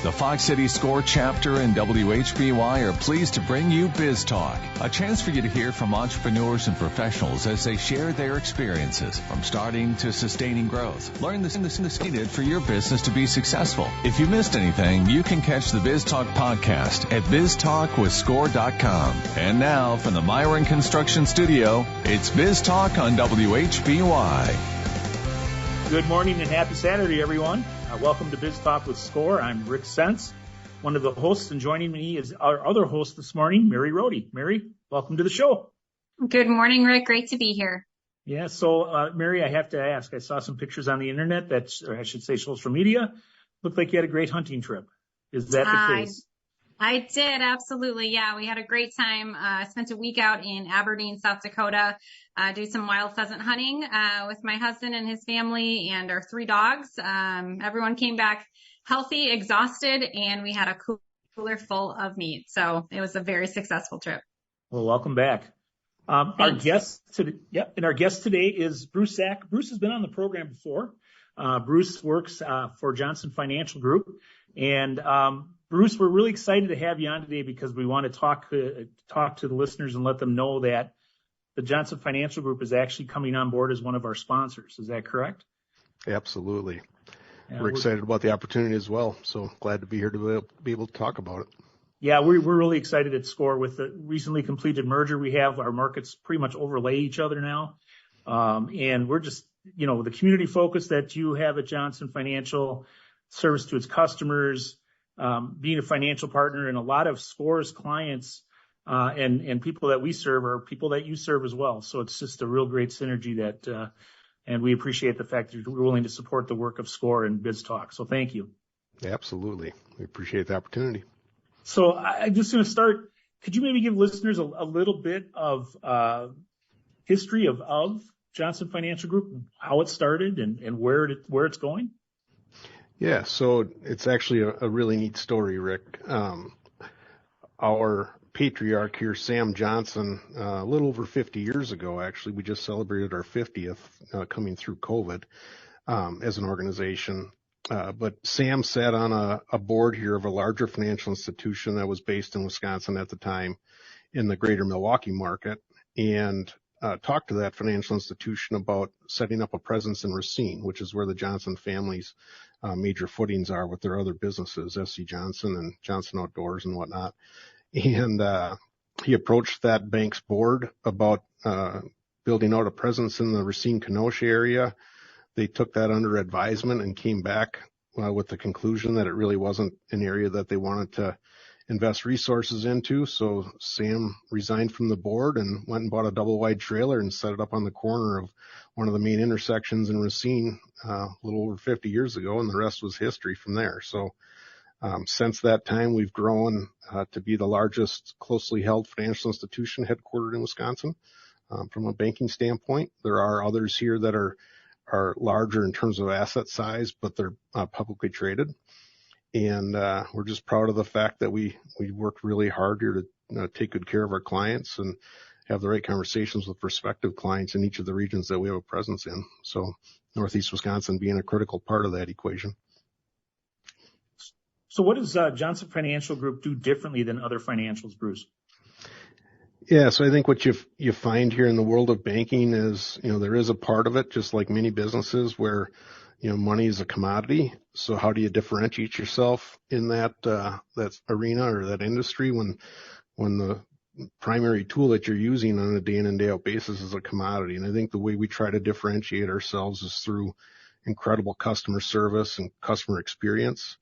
The Fox City Score chapter and WHBY are pleased to bring you Biz Talk, a chance for you to hear from entrepreneurs and professionals as they share their experiences from starting to sustaining growth. Learn the things needed for your business to be successful. If you missed anything, you can catch the Biz Talk podcast at biztalkwithscore.com. And now from the Myron Construction Studio, it's Biz Talk on WHBY. Good morning and happy Saturday, everyone. Welcome to Biz Talk with Score. I'm Rick Sense, one of the hosts, and joining me is our other host this morning, Mary Rhode. Mary, welcome to the show. Good morning, Rick. Great to be here. Yeah, so Mary, I have to ask, I saw some pictures on the internet, or I should say social media. Looked like you had a great hunting trip. Is that the case? I did, absolutely. Yeah, we had a great time. I spent a week out in Aberdeen, South Dakota, do some wild pheasant hunting with my husband and his family and our 3 dogs. Everyone came back healthy, exhausted, and we had a cooler full of meat. So it was a very successful trip. Well, welcome back. Our guest today is Bruce Zak. Bruce has been on the program before. Bruce works for Johnson Financial Group, and Bruce, we're really excited to have you on today because we want to talk to the listeners and let them know that the Johnson Financial Group is actually coming on board as one of our sponsors. Is that correct? Absolutely. We're excited about the opportunity as well. So glad to be here to be able to talk about it. Yeah, we're really excited at Score with the recently completed merger. We have our markets pretty much overlay each other now. And we're just, the community focus that you have at Johnson Financial, service to its customers, being a financial partner, and a lot of Score's clients and people that we serve are people that you serve as well. So it's just a real great synergy that, and we appreciate the fact that you're willing to support the work of Score and Biz Talk. So thank you. Absolutely. We appreciate the opportunity. So I'm just going to start. Could you maybe give listeners a little bit of history of Johnson Financial Group, how it started and where it's going? Yeah, so it's actually a really neat story, Rick. Our patriarch here, Sam Johnson, a little over 50 years ago, actually, we just celebrated our 50th coming through COVID as an organization. But Sam sat on a board here of a larger financial institution that was based in Wisconsin at the time in the greater Milwaukee market, and talked to that financial institution about setting up a presence in Racine, which is where the Johnson family's major footings are with their other businesses, S.C. Johnson and Johnson Outdoors and whatnot. And he approached that bank's board about building out a presence in the Racine-Kenosha area. They took that under advisement and came back with the conclusion that it really wasn't an area that they wanted to invest resources into. So Sam resigned from the board and went and bought a double-wide trailer and set it up on the corner of one of the main intersections in Racine a little over 50 years ago, and the rest was history from there. So since that time, we've grown to be the largest closely held financial institution headquartered in Wisconsin. From a banking standpoint, there are others here that are larger in terms of asset size, but they're publicly traded. And we're just proud of the fact that we worked really hard here to take good care of our clients and have the right conversations with prospective clients in each of the regions that we have a presence in. So Northeast Wisconsin being a critical part of that equation. So what does Johnson Financial Group do differently than other financials, Bruce? Yeah, so I think what you find here in the world of banking is, there is a part of it, just like many businesses, where money is a commodity. So how do you differentiate yourself in that arena or that industry when the primary tool that you're using on a day in and day out basis is a commodity? And I think the way we try to differentiate ourselves is through incredible customer service and customer experience.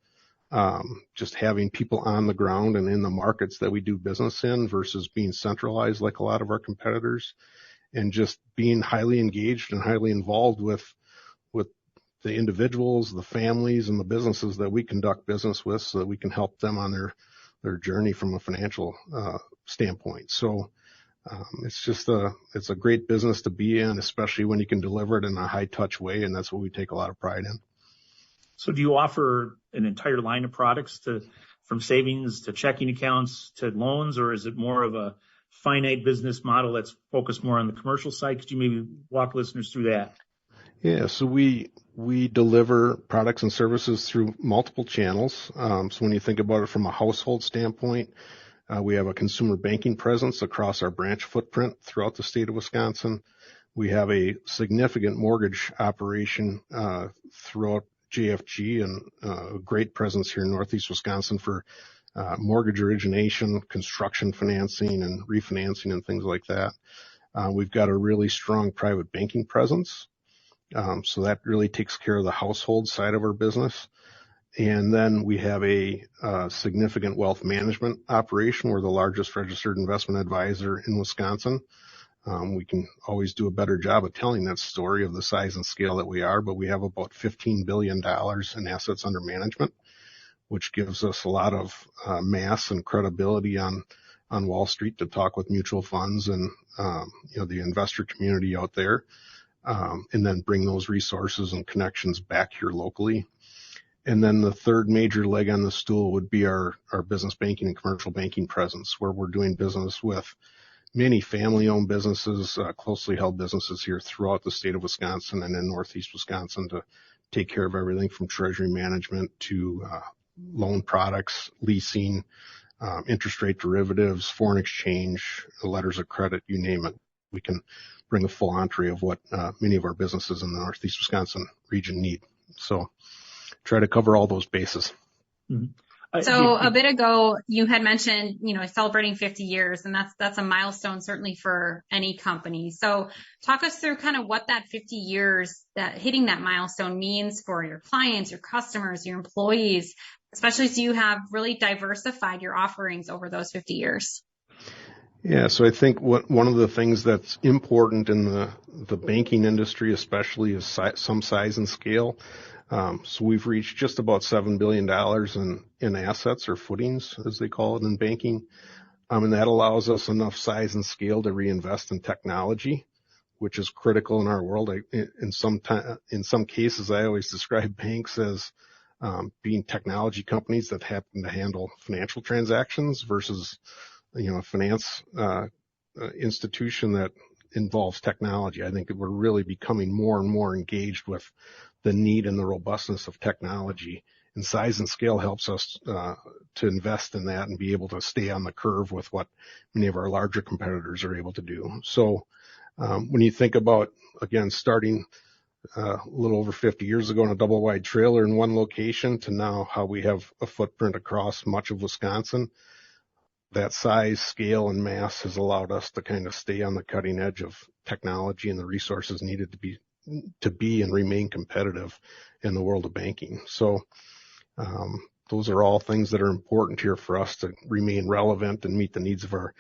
Just having people on the ground and in the markets that we do business in versus being centralized like a lot of our competitors, and just being highly engaged and highly involved with the individuals, the families, and the businesses that we conduct business with so that we can help them on their journey from a financial standpoint. So it's a great business to be in, especially when you can deliver it in a high touch way, and that's what we take a lot of pride in. So do you offer an entire line of products from savings to checking accounts to loans, or is it more of a finite business model that's focused more on the commercial side? Could you maybe walk listeners through that? Yeah, so we We deliver products and services through multiple channels. So when you think about it from a household standpoint, we have a consumer banking presence across our branch footprint throughout the state of Wisconsin. We have a significant mortgage operation throughout JFG and a great presence here in Northeast Wisconsin for mortgage origination, construction financing, and refinancing and things like that. We've got a really strong private banking presence. So that really takes care of the household side of our business. And then we have a significant wealth management operation. We're the largest registered investment advisor in Wisconsin. We can always do a better job of telling that story of the size and scale that we are, but we have about $15 billion in assets under management, which gives us a lot of mass and credibility on Wall Street to talk with mutual funds and the investor community out there, and then bring those resources and connections back here locally. And then the third major leg on the stool would be our business banking and commercial banking presence, where we're doing business with many family-owned businesses, closely held businesses here throughout the state of Wisconsin and in Northeast Wisconsin to take care of everything from treasury management to loan products, leasing, interest rate derivatives, foreign exchange, letters of credit, you name it. We can bring a full entree of what many of our businesses in the Northeast Wisconsin region need. So try to cover all those bases. Mm-hmm. So a bit ago, you had mentioned, celebrating 50 years, and that's a milestone certainly for any company. So talk us through kind of what that 50 years, that hitting that milestone means for your clients, your customers, your employees, especially as you have really diversified your offerings over those 50 years. Yeah, so I think one of the things that's important in the banking industry, especially, is some size and scale. So we've reached just about $7 billion in assets, or footings, as they call it in banking. And that allows us enough size and scale to reinvest in technology, which is critical in our world. In some cases, I always describe banks as being technology companies that happen to handle financial transactions versus a finance institution that involves technology. I think that we're really becoming more and more engaged with the need and the robustness of technology, and size and scale helps us to invest in that and be able to stay on the curve with what many of our larger competitors are able to do. So when you think about, again, starting a little over 50 years ago in a double wide trailer in one location to now how we have a footprint across much of Wisconsin, that size, scale, and mass has allowed us to kind of stay on the cutting edge of technology and the resources needed to be and remain competitive in the world of banking. So those are all things that are important here for us to remain relevant and meet the needs of our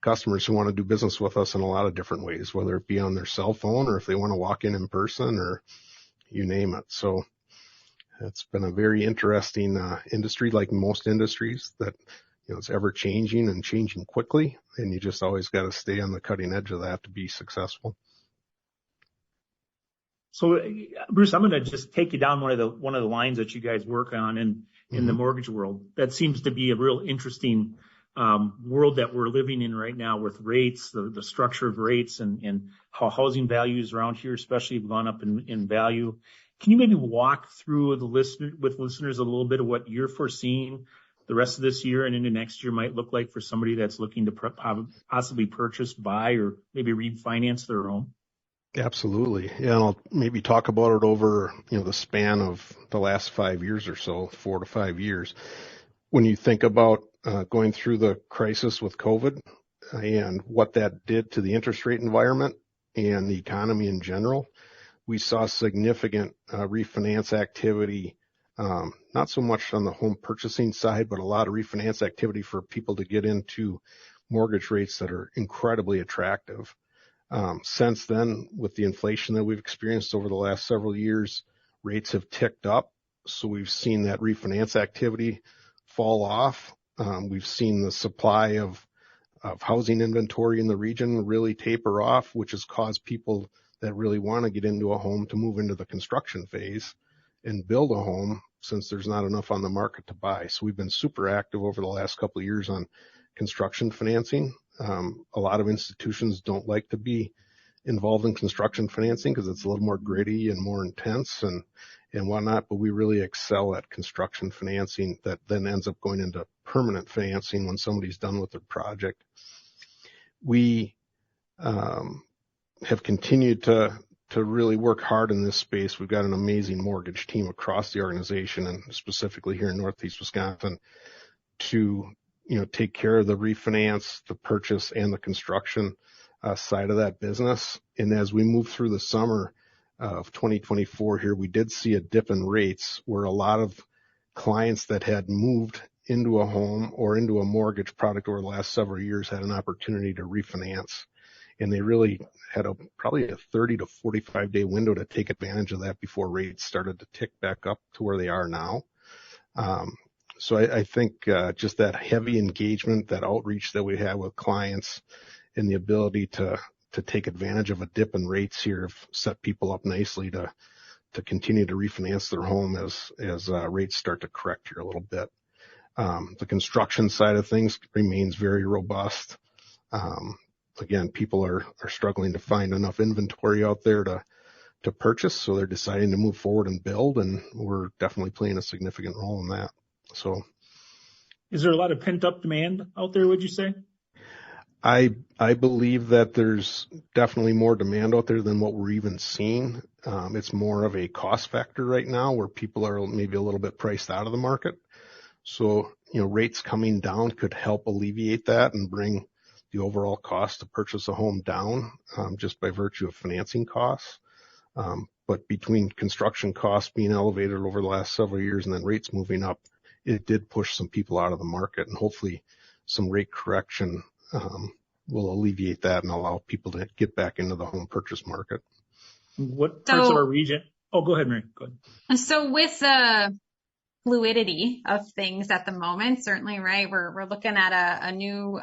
customers who want to do business with us in a lot of different ways, whether it be on their cell phone or if they want to walk in person or you name it. So it's been a very interesting industry, like most industries, that it's ever changing and changing quickly, and you just always got to stay on the cutting edge of that to be successful. So, Bruce, I'm going to just take you down one of the lines that you guys work on in the mortgage world. That seems to be a real interesting world that we're living in right now, with rates, the structure of rates, and how housing values around here especially have gone up in value. Can you maybe walk through with listeners a little bit of what you're foreseeing the rest of this year and into next year might look like for somebody that's looking to possibly purchase, buy, or maybe refinance their home? Absolutely. Yeah, and I'll maybe talk about it over, the span of the last 5 years or so, 4 to 5 years. When you think about going through the crisis with COVID and what that did to the interest rate environment and the economy in general, we saw significant refinance activity, not so much on the home purchasing side, but a lot of refinance activity for people to get into mortgage rates that are incredibly attractive. Since then, with the inflation that we've experienced over the last several years, rates have ticked up. So we've seen that refinance activity fall off. We've seen the supply of housing inventory in the region really taper off, which has caused people that really want to get into a home to move into the construction phase and build a home, since there's not enough on the market to buy. So we've been super active over the last couple of years on construction financing. A lot of institutions don't like to be involved in construction financing because it's a little more gritty and more intense and whatnot, but we really excel at construction financing that then ends up going into permanent financing when somebody's done with their project. We have continued to really work hard in this space. We've got an amazing mortgage team across the organization and specifically here in Northeast Wisconsin to, take care of the refinance, the purchase, and the construction side of that business. And as we move through the summer of 2024 here, we did see a dip in rates where a lot of clients that had moved into a home or into a mortgage product over the last several years had an opportunity to refinance. And they really had probably a 30 to 45 day window to take advantage of that before rates started to tick back up to where they are now. So I think just that heavy engagement, that outreach that we have with clients and the ability to take advantage of a dip in rates here have set people up nicely to continue to refinance their home as rates start to correct here a little bit. The construction side of things remains very robust. Again, people are struggling to find enough inventory out there to purchase, so they're deciding to move forward and build, and we're definitely playing a significant role in that. So, is there a lot of pent-up demand out there, would you say? I believe that there's definitely more demand out there than what we're even seeing. It's more of a cost factor right now where people are maybe a little bit priced out of the market. So, rates coming down could help alleviate that and bring the overall cost to purchase a home down, just by virtue of financing costs. But between construction costs being elevated over the last several years and then rates moving up, it did push some people out of the market, and hopefully some rate correction will alleviate that and allow people to get back into the home purchase market. What parts of our region? Oh, go ahead, Mary. Go ahead. So with the fluidity of things at the moment, certainly, right, we're looking at a new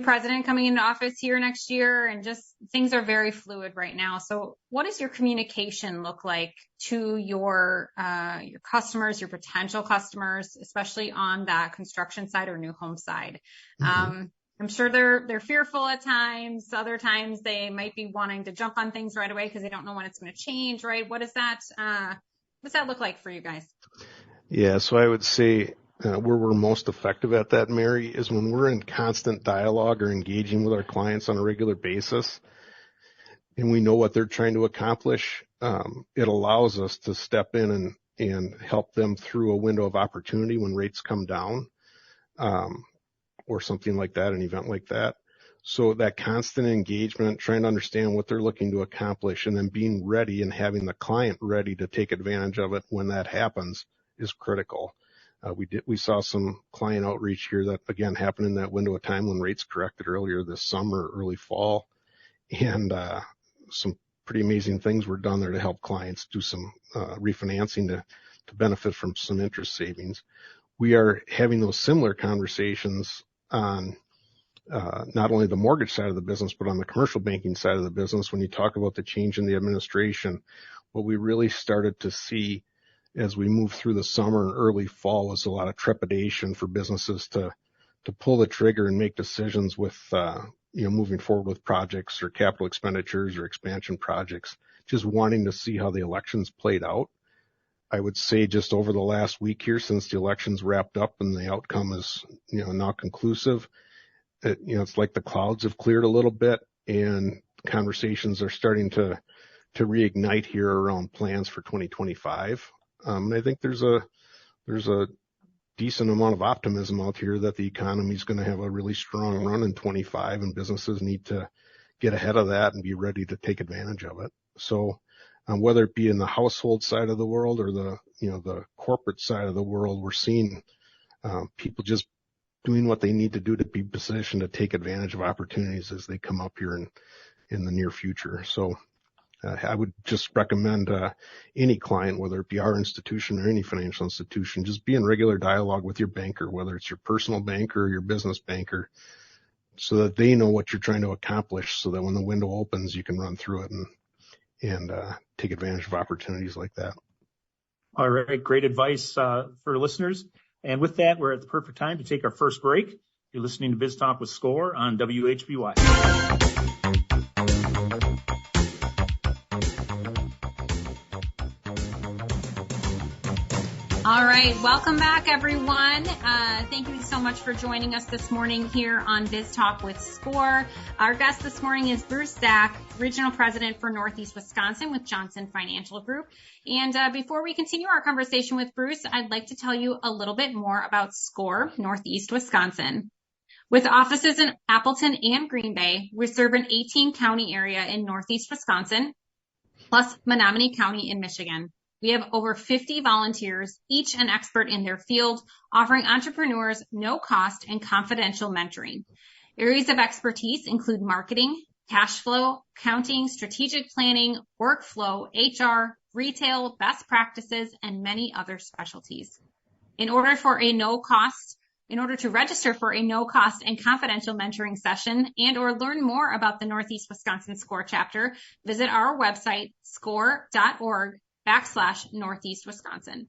president coming into office here next year, and just things are very fluid right now. So what does your communication look like to your customers, your potential customers, especially on that construction side or new home side? Mm-hmm. I'm sure they're fearful at times. Other times they might be wanting to jump on things right away because they don't know when it's going to change, right? What does that look like for you guys? Yeah, so I would say where we're most effective at that, Mary, is when we're in constant dialogue or engaging with our clients on a regular basis, and we know what they're trying to accomplish. It allows us to step in and help them through a window of opportunity when rates come down, or something like that, an event like that. So that constant engagement, trying to understand what they're looking to accomplish, and then being ready and having the client ready to take advantage of it when that happens is critical. We saw some client outreach here that again happened in that window of time when rates corrected earlier this summer, early fall, and some pretty amazing things were done there to help clients do some refinancing to benefit from some interest savings. We are having those similar conversations on not only the mortgage side of the business, but on the commercial banking side of the business. When you talk about the change in the administration, what we really started to see as we move through the summer and early fall was a lot of trepidation for businesses to pull the trigger and make decisions with, moving forward with projects or capital expenditures or expansion projects, just wanting to see how the elections played out. I would say just over the last week here, since the elections wrapped up and the outcome is, now conclusive, it's like the clouds have cleared a little bit and conversations are starting to reignite here around plans for 2025. And I think there's a decent amount of optimism out here that the economy is going to have a really strong run in 25, and businesses need to get ahead of that and be ready to take advantage of it. So whether it be in the household side of the world or the corporate side of the world, we're seeing people just doing what they need to do to be positioned to take advantage of opportunities as they come up here in the near future. So I would just recommend any client, whether it be our institution or any financial institution, just be in regular dialogue with your banker, whether it's your personal banker or your business banker, so that they know what you're trying to accomplish, so that when the window opens, you can run through it and take advantage of opportunities like that. All right. Great advice for listeners. And with that, we're at the perfect time to take our first break. You're listening to Biz Talk with SCORE on WHBY. right. Welcome back, everyone. Thank you so much for joining us this morning here on Biz Talk with SCORE. Our guest this morning is Bruce Zak, Regional President for Northeast Wisconsin with Johnson Financial Group. And before we continue our conversation with Bruce, I'd like to tell you a little bit more about SCORE Northeast Wisconsin. With offices in Appleton and Green Bay, we serve an 18-county area in Northeast Wisconsin, plus Menominee County in Michigan. We have over 50 volunteers, each an expert in their field, offering entrepreneurs no-cost and confidential mentoring. Areas of expertise include marketing, cash flow, accounting, strategic planning, workflow, HR, retail, best practices, and many other specialties. In order to register for a no-cost and confidential mentoring session and or learn more about the Northeast Wisconsin SCORE chapter, visit our website, score.org/Northeast Wisconsin.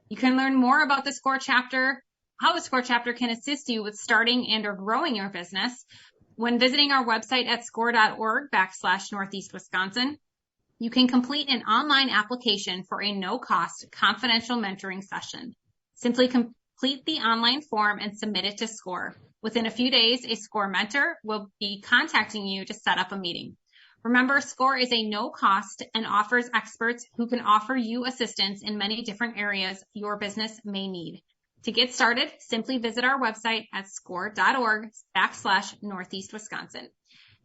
You can learn more about the SCORE chapter, how the SCORE chapter can assist you with starting and or growing your business when visiting our website at score.org/Northeast Wisconsin. You can complete an online application for a no-cost confidential mentoring session. Simply complete the online form and submit it to SCORE. Within a few days, a SCORE mentor will be contacting you to set up a meeting. Remember, SCORE is a no cost and offers experts who can offer you assistance in many different areas your business may need. To get started, simply visit our website at score.org/Northeast Wisconsin.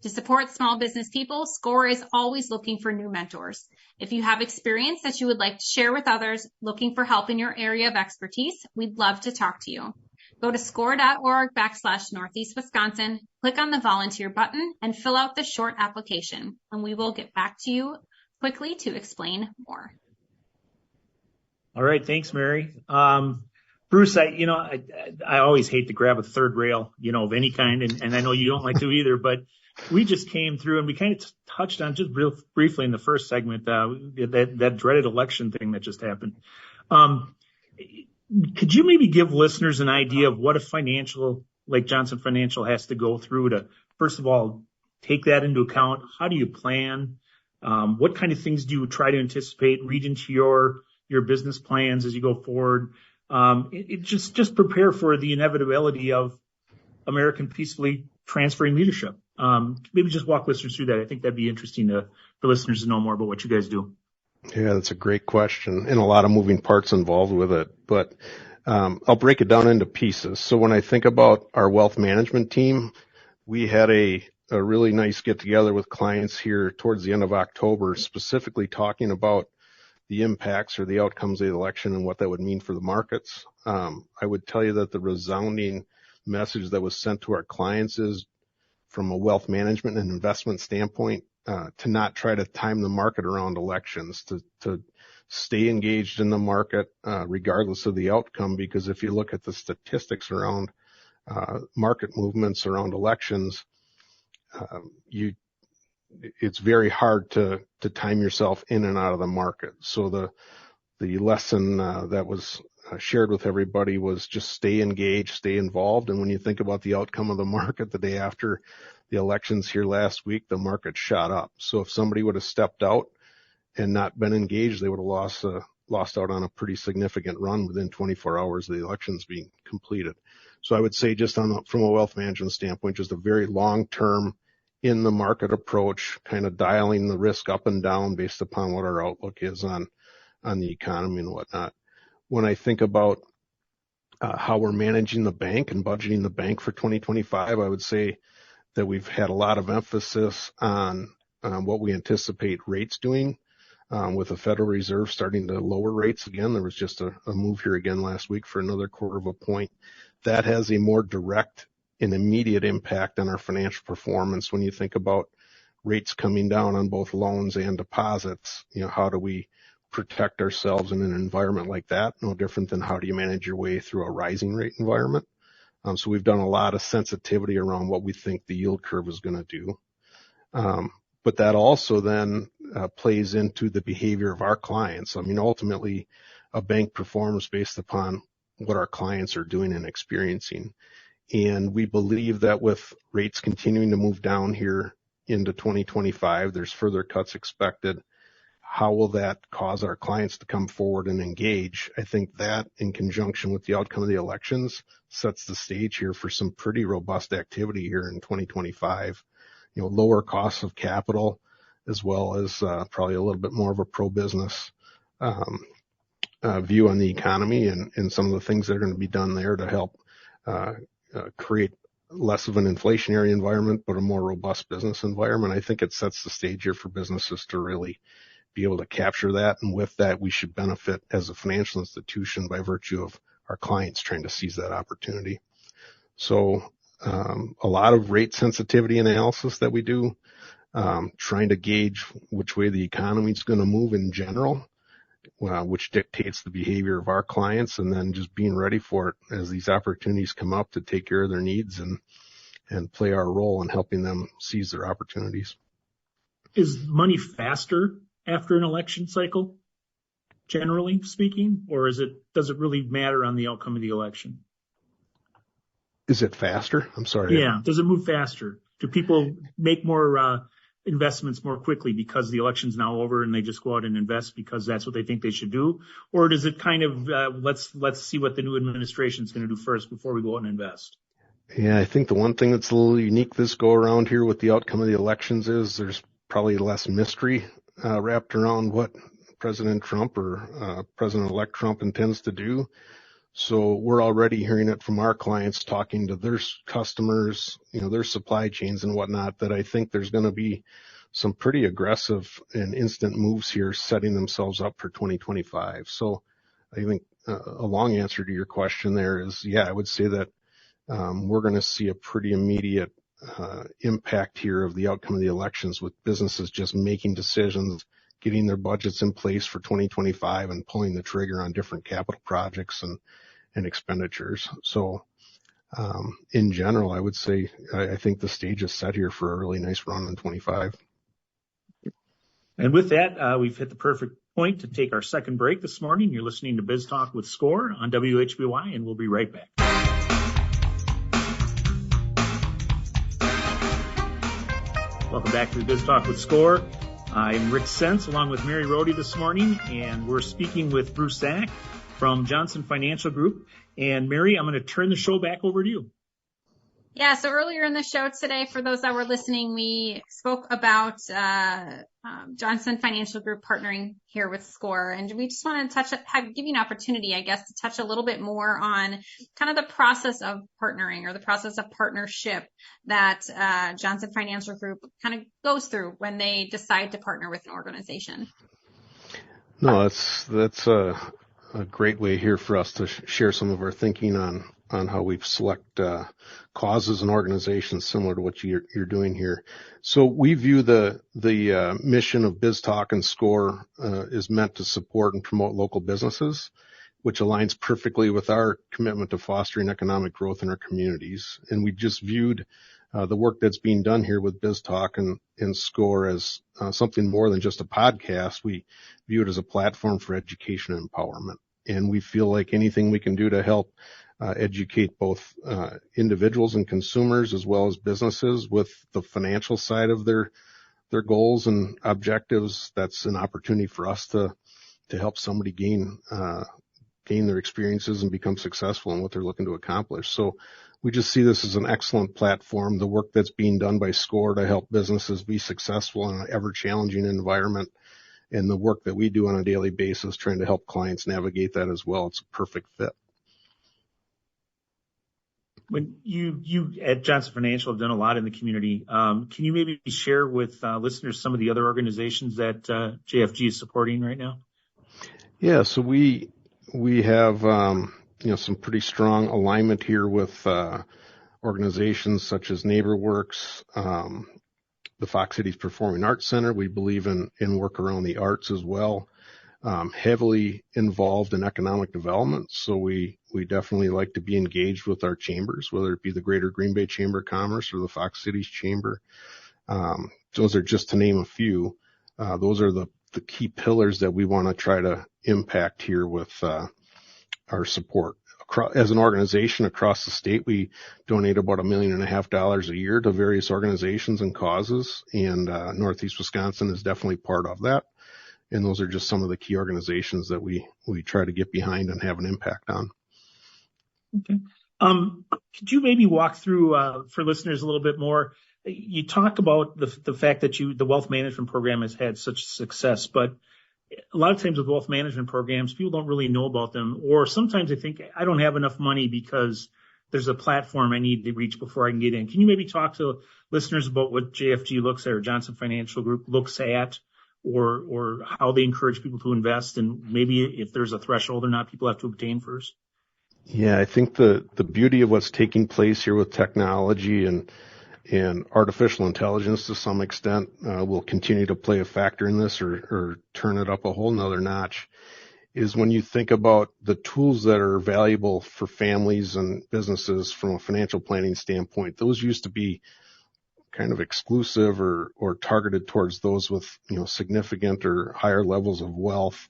To support small business people, SCORE is always looking for new mentors. If you have experience that you would like to share with others looking for help in your area of expertise, we'd love to talk to you. Go to score.org/Northeast Wisconsin, click on the volunteer button, and fill out the short application, and we will get back to you quickly to explain more. All right. Thanks, Mary. Bruce, I always hate to grab a third rail, of any kind, and I know you don't like to either, but we just came through and we kind of touched on just real briefly in the first segment, that dreaded election thing that just happened. Could you maybe give listeners an idea of what a financial like Johnson Financial has to go through to, first of all, take that into account? How do you plan? What kind of things do you try to anticipate, read into your business plans as you go forward? Just prepare for the inevitability of American peacefully transferring leadership. Maybe just walk listeners through that. I think that'd be interesting for listeners to know more about what you guys do. Yeah, that's a great question and a lot of moving parts involved with it. But I'll break it down into pieces. So when I think about our wealth management team, we had a really nice get together with clients here towards the end of October, specifically talking about the impacts or the outcomes of the election and what that would mean for the markets. I would tell you that the resounding message that was sent to our clients is, from a wealth management and investment standpoint, to not try to time the market around elections, to stay engaged in the market, regardless of the outcome. Because if you look at the statistics around, market movements around elections, it's very hard to time yourself in and out of the market. So the lesson, that was shared with everybody was just stay engaged, stay involved. And when you think about the outcome of the market the day after the elections here last week, the market shot up. So if somebody would have stepped out and not been engaged, they would have lost out on a pretty significant run within 24 hours of the elections being completed. So I would say just from a wealth management standpoint, just a very long-term in the market approach, kind of dialing the risk up and down based upon what our outlook is on the economy and whatnot. When I think about how we're managing the bank and budgeting the bank for 2025, I would say that we've had a lot of emphasis on what we anticipate rates doing, with the Federal Reserve starting to lower rates again. There was just a move here again last week for another 1/4 point. That has a more direct and immediate impact on our financial performance. When you think about rates coming down on both loans and deposits, how do we protect ourselves in an environment like that? No different than how do you manage your way through a rising rate environment. So we've done a lot of sensitivity around what we think the yield curve is going to do. But that also then plays into the behavior of our clients. I mean, ultimately, a bank performs based upon what our clients are doing and experiencing. And we believe that with rates continuing to move down here into 2025, there's further cuts expected. how will that cause our clients to come forward and engage? I think that, in conjunction with the outcome of the elections, sets the stage here for some pretty robust activity here in 2025. Lower costs of capital, as well as probably a little bit more of a pro-business view on the economy, and some of the things that are going to be done there to help create less of an inflationary environment, but a more robust business environment. I think it sets the stage here for businesses to really be able to capture that. And with that, we should benefit as a financial institution by virtue of our clients trying to seize that opportunity. So a lot of rate sensitivity analysis that we do, trying to gauge which way the economy is going to move in general, which dictates the behavior of our clients, and then just being ready for it as these opportunities come up to take care of their needs and play our role in helping them seize their opportunities. Is money faster after an election cycle, generally speaking, or does it really matter on the outcome of the election? Is it faster? I'm sorry. Yeah. Does it move faster? Do people make more investments more quickly because the election's now over and they just go out and invest because that's what they think they should do? Or does it kind of, let's see what the new administration is going to do first before we go out and invest? Yeah, I think the one thing that's a little unique this go around here with the outcome of the elections is there's probably less mystery wrapped around what President Trump or President-elect Trump intends to do. So we're already hearing it from our clients talking to their customers, their supply chains and whatnot, that I think there's going to be some pretty aggressive and instant moves here setting themselves up for 2025. So I think a long answer to your question there is, yeah, I would say that we're going to see a pretty immediate impact here of the outcome of the elections, with businesses just making decisions, getting their budgets in place for 2025 and pulling the trigger on different capital projects and expenditures. So in general, I would say I think the stage is set here for a really nice run in 25. And with that, we've hit the perfect point to take our second break this morning. You're listening to Biz Talk with SCORE on WHBY, and we'll be right back. Welcome back to Biz Talk with SCORE. I'm Rick Sense, along with Mary Rhode this morning, and we're speaking with Bruce Zak from Johnson Financial Group. And Mary, I'm going to turn the show back over to you. Yeah, so earlier in the show today, for those that were listening, we spoke about Johnson Financial Group partnering here with SCORE. And we just want to give you an opportunity, I guess, to touch a little bit more on kind of the process of partnering, or the process of partnership that Johnson Financial Group kind of goes through when they decide to partner with an organization. No, that's a great way here for us to share some of our thinking on how we select causes and organizations similar to what you're doing here. So we view the mission of Biz Talk and SCORE is meant to support and promote local businesses, which aligns perfectly with our commitment to fostering economic growth in our communities. And we just viewed the work that's being done here with Biz Talk and SCORE as something more than just a podcast. We view it as a platform for education and empowerment. And we feel like anything we can do to help educate both individuals and consumers, as well as businesses, with the financial side of their goals and objectives, that's an opportunity for us to help somebody gain their experiences and become successful in what they're looking to accomplish. So we just see this as an excellent platform. The work that's being done by SCORE to help businesses be successful in an ever-challenging environment, and the work that we do on a daily basis trying to help clients navigate that as well, it's a perfect fit. When you at Johnson Financial have done a lot in the community, can you maybe share with listeners some of the other organizations that JFG is supporting right now? Yeah, so we have some pretty strong alignment here with organizations such as NeighborWorks, the Fox Cities Performing Arts Center. We believe in work around the arts as well. Heavily involved in economic development. So we definitely like to be engaged with our chambers, whether it be the Greater Green Bay Chamber of Commerce or the Fox Cities Chamber. Those are just to name a few. Those are the key pillars that we want to try to impact here with our support. As an organization across the state, we donate about $1.5 million a year to various organizations and causes, and Northeast Wisconsin is definitely part of that. And those are just some of the key organizations that we try to get behind and have an impact on. Okay. Could you maybe walk through, for listeners a little bit more? You talked about the fact that the wealth management program has had such success, but a lot of times with wealth management programs, people don't really know about them, or sometimes they think I don't have enough money because there's a platform I need to reach before I can get in. Can you maybe talk to listeners about what JFG looks at or Johnson Financial Group looks at, or how they encourage people to invest, and maybe if there's a threshold or not people have to obtain first? Yeah, I think the beauty of what's taking place here with technology and artificial intelligence to some extent will continue to play a factor in this or turn it up a whole nother notch, is when you think about the tools that are valuable for families and businesses from a financial planning standpoint. Those used to be kind of exclusive or targeted towards those with, significant or higher levels of wealth.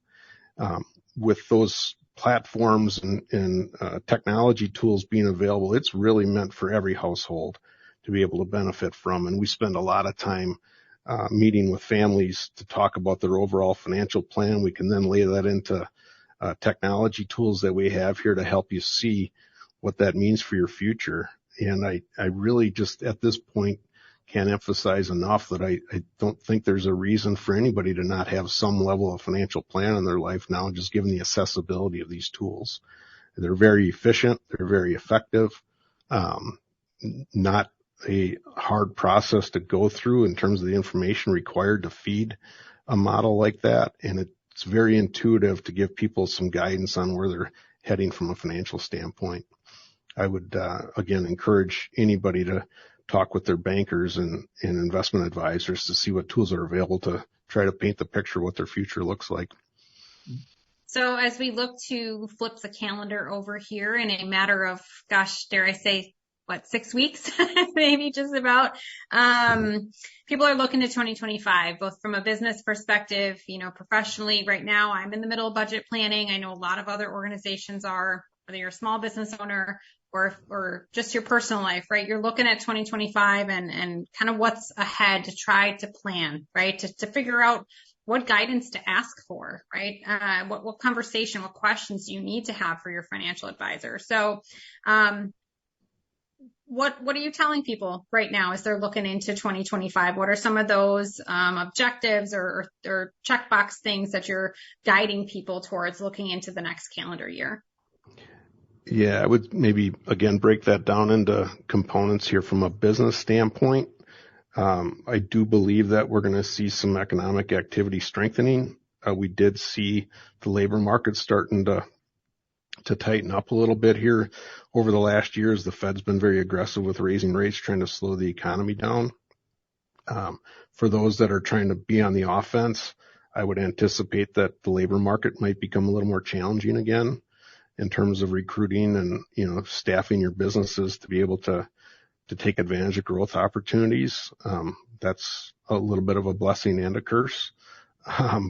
With those platforms and technology tools being available, it's really meant for every household to be able to benefit from. And we spend a lot of time meeting with families to talk about their overall financial plan. We can then lay that into technology tools that we have here to help you see what that means for your future. And I really just at this point can't emphasize enough that I don't think there's a reason for anybody to not have some level of financial plan in their life now, just given the accessibility of these tools. They're very efficient. They're very effective. Not a hard process to go through in terms of the information required to feed a model like that. And it's very intuitive to give people some guidance on where they're heading from a financial standpoint. I would, again, encourage anybody to talk with their bankers and investment advisors to see what tools are available to try to paint the picture of what their future looks like. So as we look to flip the calendar over here in a matter of, dare I say, 6 weeks, maybe just about, people are looking to 2025, both from a business perspective, professionally. Right now, I'm in the middle of budget planning. I know a lot of other organizations are, whether you're a small business owner or just your personal life, right? You're looking at 2025 and kind of what's ahead to try to plan, right? To figure out what guidance to ask for, right? What conversation, what questions do you need to have for your financial advisor? So, what are you telling people right now as they're looking into 2025? What are some of those objectives or checkbox things that you're guiding people towards looking into the next calendar year? Yeah, I would maybe, again, break that down into components here from a business standpoint. I do believe that we're going to see some economic activity strengthening. We did see the labor market starting to tighten up a little bit here over the last year as the Fed's been very aggressive with raising rates, trying to slow the economy down. For those that are trying to be on the offense, I would anticipate that the labor market might become a little more challenging again in terms of recruiting and, staffing your businesses to be able to take advantage of growth opportunities. That's a little bit of a blessing and a curse.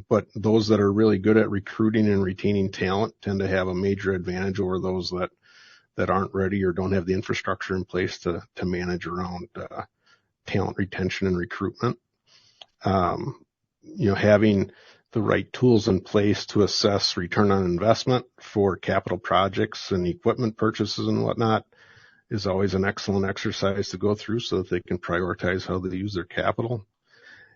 But those that are really good at recruiting and retaining talent tend to have a major advantage over those that aren't ready or don't have the infrastructure in place to manage around talent retention and recruitment. Having the right tools in place to assess return on investment for capital projects and equipment purchases and whatnot is always an excellent exercise to go through so that they can prioritize how they use their capital.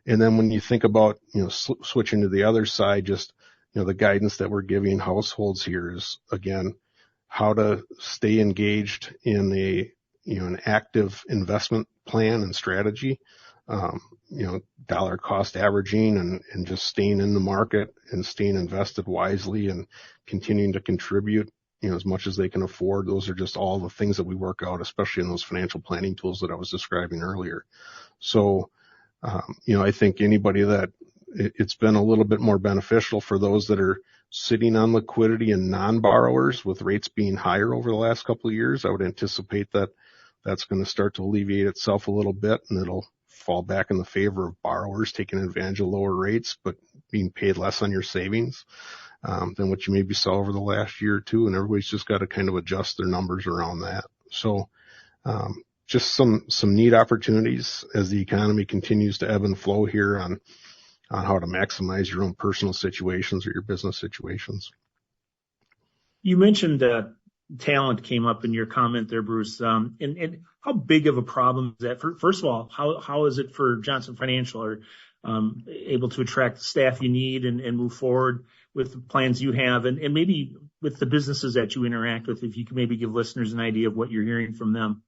And then when you think about, switching to the other side, just, the guidance that we're giving households here is, again, how to stay engaged in an active investment plan and strategy, dollar cost averaging and just staying in the market and staying invested wisely and continuing to contribute, as much as they can afford. Those are just all the things that we work out, especially in those financial planning tools that I was describing earlier. So, I think anybody that it's been a little bit more beneficial for those that are sitting on liquidity and non-borrowers with rates being higher over the last couple of years. I would anticipate that that's going to start to alleviate itself a little bit, and it'll fall back in the favor of borrowers taking advantage of lower rates, but being paid less on your savings than what you maybe saw over the last year or two. And everybody's just got to kind of adjust their numbers around that. So, just some neat opportunities as the economy continues to ebb and flow here on on how to maximize your own personal situations or your business situations. You mentioned talent came up in your comment there, Bruce. And how big of a problem is that? First of all, how is it for Johnson Financial? Are able to attract the staff you need and move forward with the plans you have, and maybe with the businesses that you interact with, if you could maybe give listeners an idea of what you're hearing from them.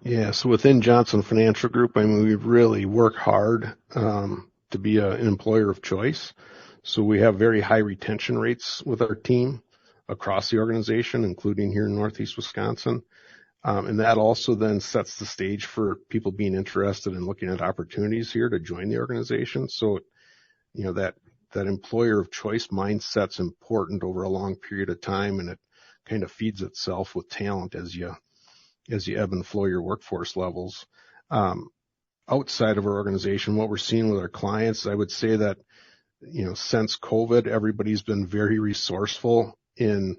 Yeah, so within Johnson Financial Group, I mean, we really work hard to be an employer of choice. So we have very high retention rates with our team across the organization, including here in Northeast Wisconsin. And that also then sets the stage for people being interested in looking at opportunities here to join the organization. So, you know, that employer of choice mindset's important over a long period of time, and it kind of feeds itself with talent as you ebb and flow your workforce levels. Outside of our organization, what we're seeing with our clients, I would say that, you know, since COVID, everybody's been very resourceful in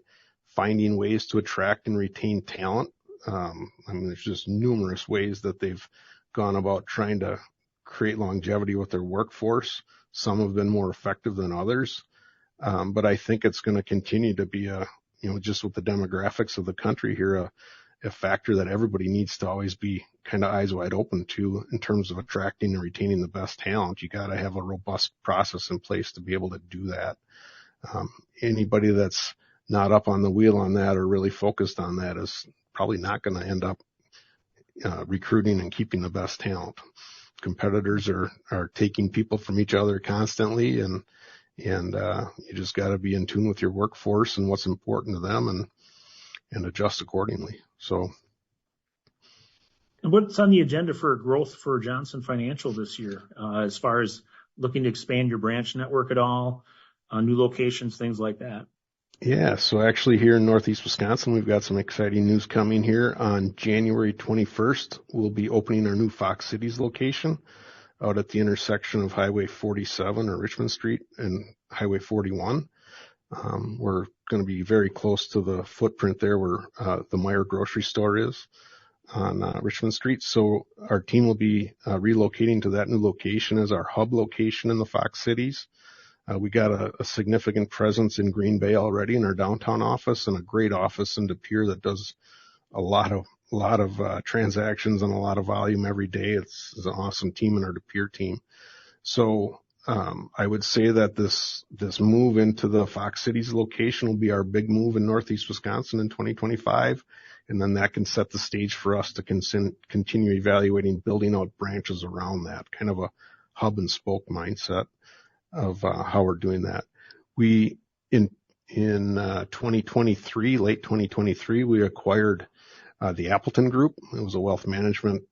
finding ways to attract and retain talent. I mean, there's just numerous ways that they've gone about trying to create longevity with their workforce. Some have been more effective than others. But I think it's going to continue to be just with the demographics of the country here, a factor that everybody needs to always be kind of eyes wide open to in terms of attracting and retaining the best talent. You got to have a robust process in place to be able to do that. Anybody that's not up on the wheel on that or really focused on that is probably not going to end up recruiting and keeping the best talent. Competitors are taking people from each other constantly, and you just got to be in tune with your workforce and what's important to them and adjust accordingly. So, and what's on the agenda for growth for Johnson Financial this year, as far as looking to expand your branch network at all, new locations, things like that? Yeah, so actually here in Northeast Wisconsin, we've got some exciting news coming here. On January 21st, we'll be opening our new Fox Cities location out at the intersection of Highway 47 or Richmond Street and Highway 41. We're going to be very close to the footprint there where the Meijer grocery store is on Richmond Street. So our team will be relocating to that new location as our hub location in the Fox Cities. We got a significant presence in Green Bay already in our downtown office, and a great office in De Pere that does a lot of transactions and a lot of volume every day. It's an awesome team in our De Pere team. So I would say that this move into the Fox Cities location will be our big move in Northeast Wisconsin in 2025, and then that can set the stage for us to continue evaluating building out branches around that, kind of a hub and spoke mindset of how we're doing that. We in 2023, late 2023, we acquired the Appleton Group. It was a wealth management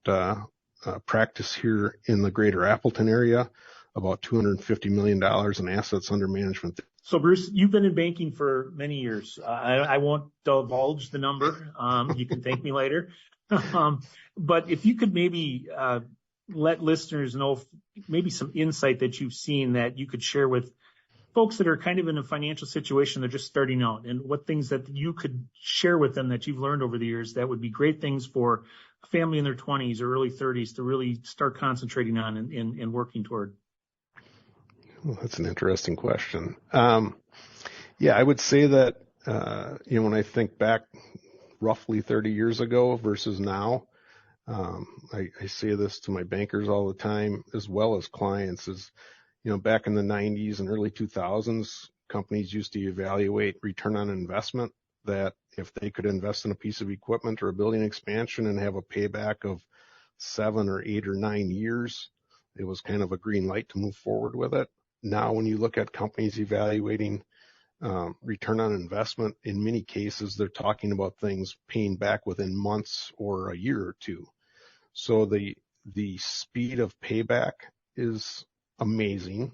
practice here in the greater Appleton area, about $250 million in assets under management. So, Bruce, you've been in banking for many years. I won't divulge the number. You can thank me later. But if you could maybe let listeners know maybe some insight that you've seen that you could share with folks that are kind of in a financial situation, they're just starting out, and what things that you could share with them that you've learned over the years that would be great things for a family in their 20s or early 30s to really start concentrating on and working toward. Well, that's an interesting question. Yeah, I would say that, when I think back roughly 30 years ago versus now, I say this to my bankers all the time, as well as clients, is, back in the 90s and early 2000s, companies used to evaluate return on investment, that if they could invest in a piece of equipment or a building expansion and have a payback of 7 or 8 or 9 years, it was kind of a green light to move forward with it. Now, when you look at companies evaluating return on investment, in many cases, they're talking about things paying back within months or a year or two. So the speed of payback is amazing.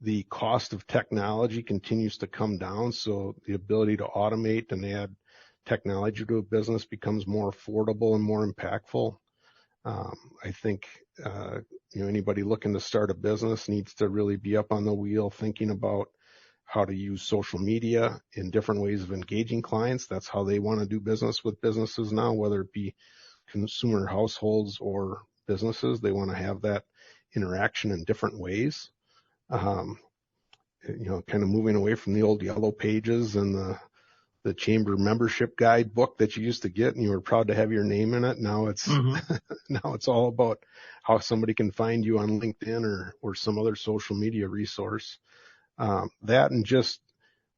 The cost of technology continues to come down, so the ability to automate and add technology to a business becomes more affordable and more impactful. I think anybody looking to start a business needs to really be up on the wheel, thinking about how to use social media in different ways of engaging clients. That's how they want to do business with businesses now, whether it be consumer households or businesses. They want to have that interaction in different ways. Kind of moving away from the old yellow pages and the chamber membership guide book that you used to get and you were proud to have your name in it. Now it's, now it's all about how somebody can find you on LinkedIn or some other social media resource. That and just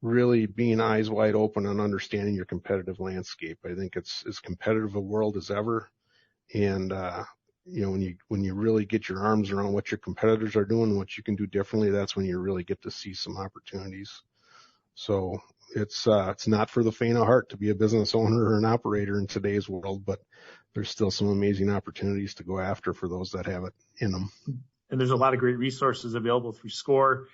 really being eyes wide open and understanding your competitive landscape. I think it's as competitive a world as ever. And, when you really get your arms around what your competitors are doing, what you can do differently, that's when you really get to see some opportunities. So it's not for the faint of heart to be a business owner or an operator in today's world, but there's still some amazing opportunities to go after for those that have it in them. And there's a lot of great resources available through SCORE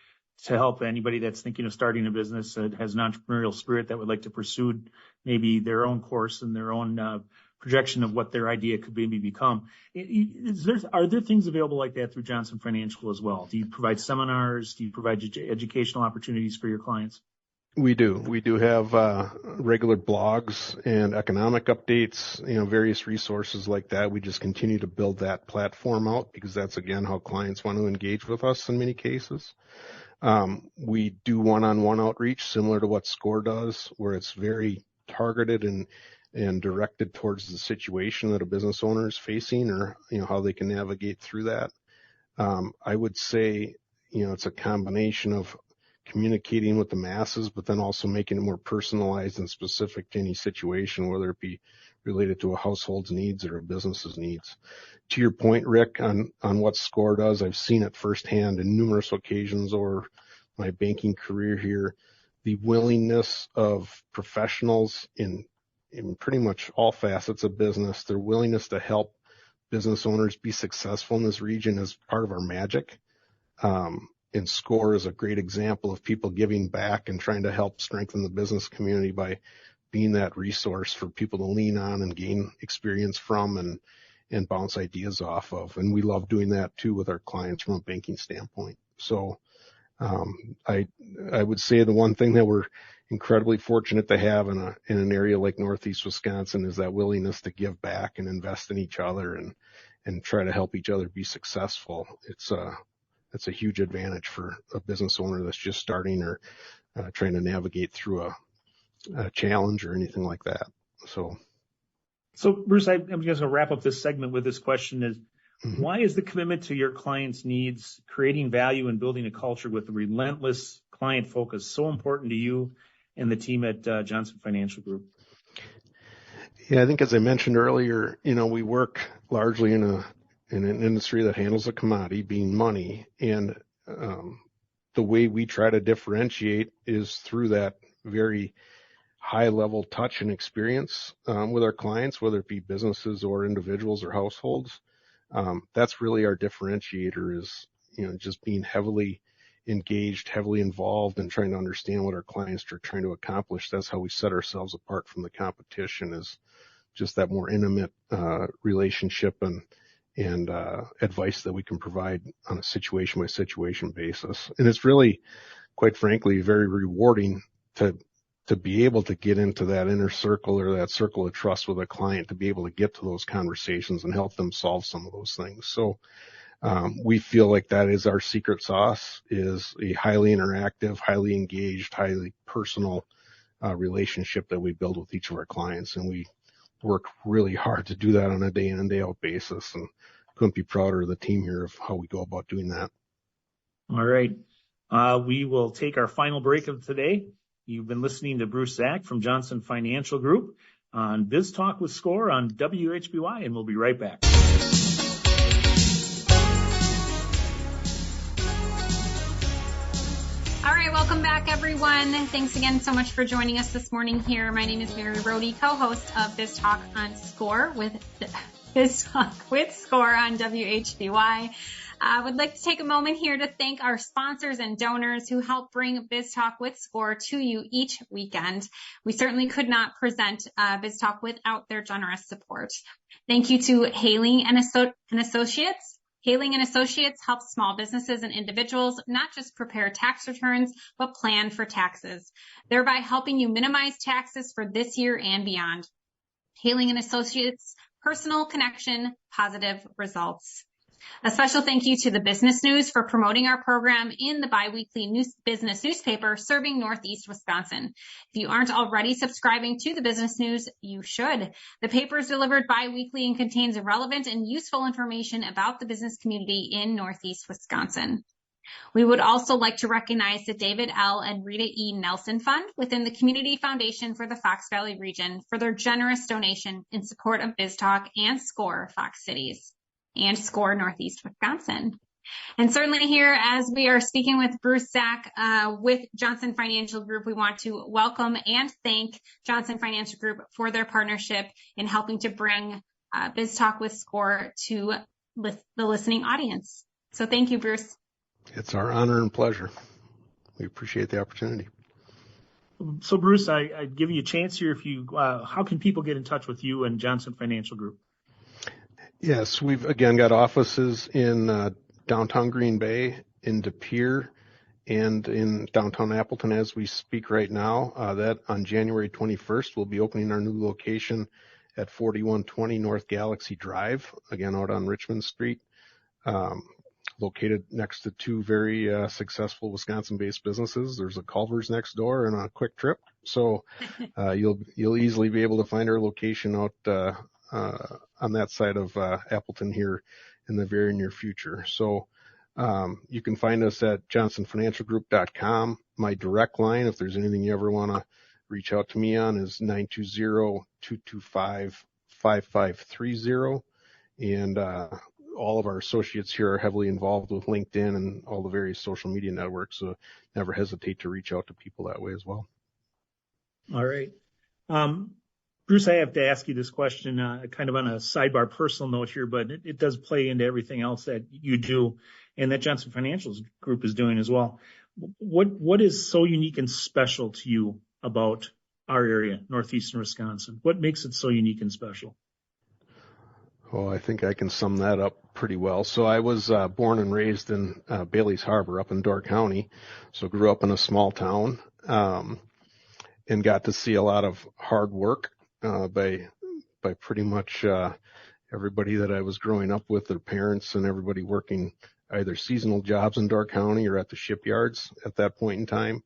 to help anybody that's thinking of starting a business that has an entrepreneurial spirit that would like to pursue maybe their own course and their own projection of what their idea could maybe become. Are there things available like that through Johnson Financial as well? Do you provide seminars? Do you provide educational opportunities for your clients? We do. We do have regular blogs and economic updates, various resources like that. We just continue to build that platform out because that's, again, how clients want to engage with us in many cases. We do one-on-one outreach similar to what SCORE does, where it's very targeted and directed towards the situation that a business owner is facing or, how they can navigate through that. I would say, it's a combination of communicating with the masses, but then also making it more personalized and specific to any situation, whether it be related to a household's needs or a business's needs. To your point, Rick, on what SCORE does, I've seen it firsthand in numerous occasions over my banking career here. The willingness of professionals in pretty much all facets of business, their willingness to help business owners be successful in this region is part of our magic. And SCORE is a great example of people giving back and trying to help strengthen the business community by being that resource for people to lean on and gain experience from and bounce ideas off of. And we love doing that too with our clients from a banking standpoint. So I would say the one thing that we're incredibly fortunate to have in an area like Northeast Wisconsin is that willingness to give back and invest in each other and try to help each other be successful. It's a huge advantage for a business owner that's just starting or trying to navigate through a challenge or anything like that. So Bruce, I'm just going to wrap up this segment with this question is, why is the commitment to your clients' needs, creating value and building a culture with a relentless client focus so important to you and the team at Johnson Financial Group? Yeah, I think as I mentioned earlier, we work largely in an industry that handles a commodity, being money. And the way we try to differentiate is through that very high level touch and experience with our clients, whether it be businesses or individuals or households. That's really our differentiator is, just being heavily engaged, heavily involved and trying to understand what our clients are trying to accomplish. That's how we set ourselves apart from the competition, is just that more intimate relationship and advice that we can provide on a situation by situation basis. And it's really, quite frankly, very rewarding to be able to get into that inner circle or that circle of trust with a client, to be able to get to those conversations and help them solve some of those things. So we feel like that is our secret sauce, is a highly interactive, highly engaged, highly personal relationship that we build with each of our clients. And we work really hard to do that on a day in and day out basis, and couldn't be prouder of the team here of how we go about doing that. All right. We will take our final break of today. You've been listening to Bruce Zak from Johnson Financial Group on Biz Talk with SCORE on WHBY, and we'll be right back. All right, welcome back, everyone. Thanks again so much for joining us this morning here. My name is Mary Rhode, co-host of Biz Talk on SCORE with SCORE on WHBY. I would like to take a moment here to thank our sponsors and donors who help bring Biz Talk with SCORE to you each weekend. We certainly could not present Biz Talk without their generous support. Thank you to Haling and Associates. Haling and Associates helps small businesses and individuals not just prepare tax returns, but plan for taxes, thereby helping you minimize taxes for this year and beyond. Haling and Associates, personal connection, positive results. A special thank you to the Business News for promoting our program in the biweekly business newspaper serving Northeast Wisconsin. If you aren't already subscribing to the Business News, you should. The paper is delivered biweekly and contains relevant and useful information about the business community in Northeast Wisconsin. We would also like to recognize the David L. and Rita E. Nelson Fund within the Community Foundation for the Fox Valley region for their generous donation in support of BizTalk and SCORE Fox Cities and SCORE Northeast Wisconsin. And certainly here, as we are speaking with Bruce Zak with Johnson Financial Group, we want to welcome and thank Johnson Financial Group for their partnership in helping to bring BizTalk with SCORE to the listening audience. So thank you, Bruce. It's our honor and pleasure. We appreciate the opportunity. So Bruce, I'd give you a chance here. How can people get in touch with you and Johnson Financial Group? Yes, we've again got offices in downtown Green Bay, in De Pere, and in downtown Appleton as we speak right now. That on January 21st, we'll be opening our new location at 4120 North Galaxy Drive, again out on Richmond Street, located next to two very successful Wisconsin-based businesses. There's a Culver's next door and a Quick Trip, so you'll easily be able to find our location out on that side of Appleton here in the very near future. So you can find us at johnsonfinancialgroup.com. My direct line, if there's anything you ever want to reach out to me on, is 920-225-5530. And all of our associates here are heavily involved with LinkedIn and all the various social media networks, so never hesitate to reach out to people that way as well. All right. Bruce, I have to ask you this question kind of on a sidebar personal note here, but it does play into everything else that you do and that Johnson Financial Group is doing as well. What is so unique and special to you about our area, northeastern Wisconsin? What makes it so unique and special? Oh, I think I can sum that up pretty well. So I was born and raised in Bailey's Harbor up in Door County, so grew up in a small town and got to see a lot of hard work by pretty much everybody that I was growing up with, their parents and everybody working either seasonal jobs in Door County or at the shipyards at that point in time.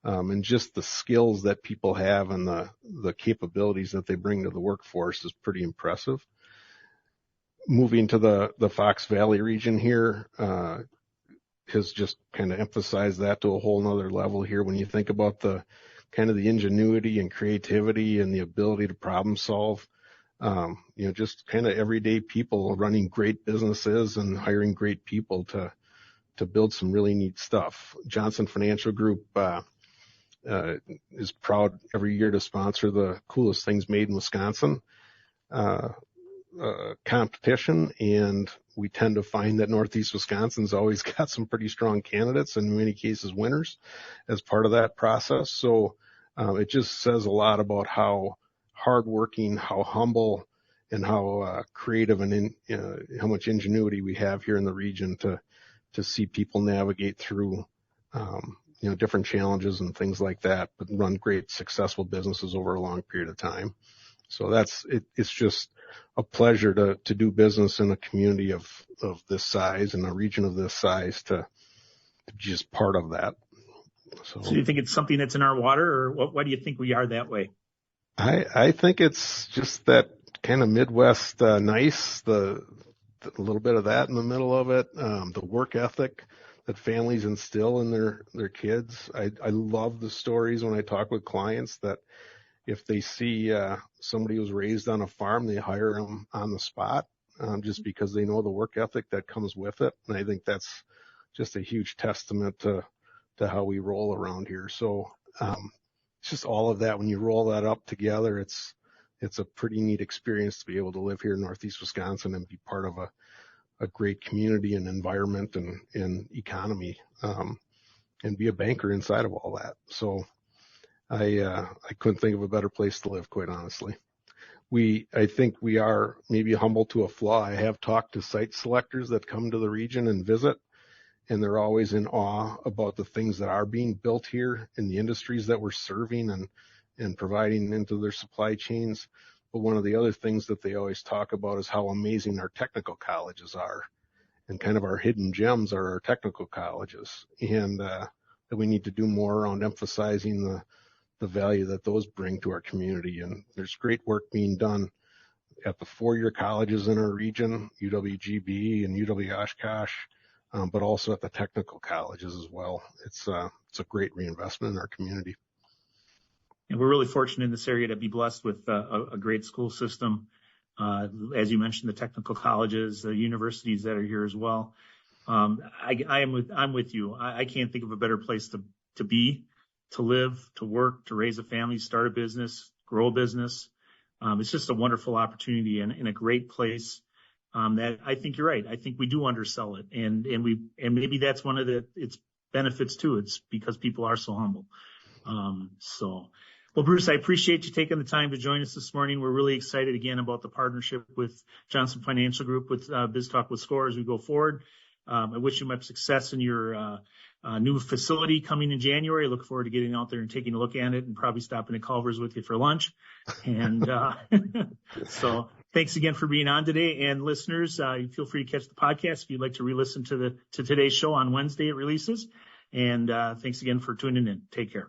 And just the skills that people have and the capabilities that they bring to the workforce is pretty impressive. Moving to the Fox Valley region here has just kind of emphasized that to a whole nother level here. When you think about the kind of the ingenuity and creativity and the ability to problem solve, just kind of everyday people running great businesses and hiring great people to build some really neat stuff. Johnson Financial Group is proud every year to sponsor the Coolest Things Made in Wisconsin competition, and we tend to find that Northeast Wisconsin's always got some pretty strong candidates and in many cases winners as part of that process. So it just says a lot about how hardworking, how humble, and how creative and how much ingenuity we have here in the region to see people navigate through different challenges and things like that, but run great successful businesses over a long period of time. So it's just a pleasure to do business in a community of this size and a region of this size to be just part of that. So you think it's something that's in our water, or why do you think we are that way? I think it's just that kind of Midwest nice, the little bit of that in the middle of it, the work ethic that families instill in their kids. I love the stories when I talk with clients that if they see somebody who's raised on a farm, they hire them on the spot just because they know the work ethic that comes with it. And I think that's just a huge testament to how we roll around here. So it's just all of that. When you roll that up together, it's a pretty neat experience to be able to live here in Northeast Wisconsin and be part of a great community and environment and economy and be a banker inside of all that. So I couldn't think of a better place to live, quite honestly. I think we are maybe humble to a flaw. I have talked to site selectors that come to the region and visit, and they're always in awe about the things that are being built here in the industries that we're serving and providing into their supply chains. But one of the other things that they always talk about is how amazing our technical colleges are. And kind of our hidden gems are our technical colleges, and that we need to do more around emphasizing the value that those bring to our community. And there's great work being done at the 4-year colleges in our region, UWGB and UW-Oshkosh, but also at the technical colleges as well. It's a great reinvestment in our community. And we're really fortunate in this area to be blessed with a great school system. As you mentioned, the technical colleges, the universities that are here as well. I'm with you. I can't think of a better place to be, to live, to work, to raise a family, start a business, grow a business. It's just a wonderful opportunity and a great place. That I think you're right. I think we do undersell it, and maybe that's one of its benefits too. It's because people are so humble. Well, Bruce, I appreciate you taking the time to join us this morning. We're really excited again about the partnership with Johnson Financial Group with BizTalk with SCORE as we go forward. I wish you much success in your new facility coming in January. I look forward to getting out there and taking a look at it and probably stopping at Culver's with you for lunch. And so thanks again for being on today. And listeners, feel free to catch the podcast if you'd like to re-listen to today's show on Wednesday. It releases. And thanks again for tuning in. Take care.